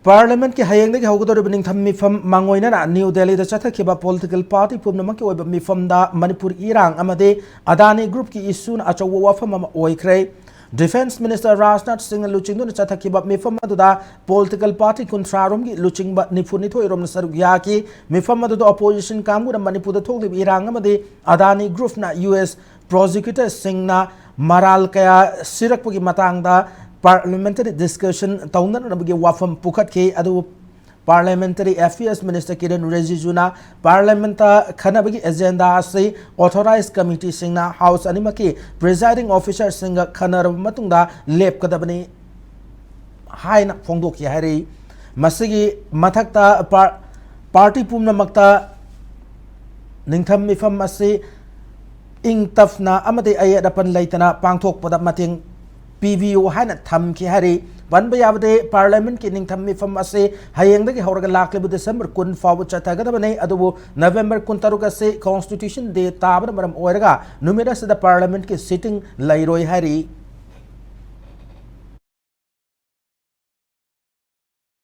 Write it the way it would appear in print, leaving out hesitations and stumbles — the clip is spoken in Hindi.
पार्लियामेंट की हयेंग के हौगदौरिब निंगथम मिफम मांगोइना न्यू दिल्ली चथखिबा पॉलिटिकल पार्टी पुनमक की मिफमदा मणिपुर इरांग अमदे अदानी ग्रुप की इशून अचौब वफम ओइख्रे डिफेंस मिनिस्टर राजनाथ सिंह लुचिंग चथखिबा मिफम अदुदा पॉलिटिकल पार्टी कुंथ्रारोम की लुचिंग निफुनिथोइरोम सरुक याकी मिफम अदुदा अपोजिशन कांगुना मणिपुर थोलिब इरांग अमदे अदानी ग्रुप ना यूएस प्रोसिक्यूटर सिंह मराल कया सिरकपगी मतंगदा पार्लियामेंटरी डिस्कशन तौननबगी वाफम पुखतखे अदु parliamentary affairs minister Kiren रिजिजुना parliament खनबगी एजेंडा से ऑथोराइज कमिटी सिंगना हाउस अनिमकी प्रिजाइडिंग ऑफिसर सिंग खनरब मतुंगदा लेपकदबनी हाइना फोंदोकी हाइरी मसिगी मथक्ता पार्टी पुनमक्ता निंगथम मिफम असे इंग तफना अमदे अयदपन लैतना पांगथोकपदा मतेंग पीवीओ है थमकी हरी बनब याबदे पार्लियामेंट की निंगथम मिफम असे हयेंगदगी हौरगा लाक्लिब दिसंबर 10 फाव चथगदबने अदुबु नवंबर 13 से कॉन्स्टिट्यूशन डे ताबन मरम ओइरगा नुमिरसदा पार्लियामेंट की सिटिंग लैरोय हरी।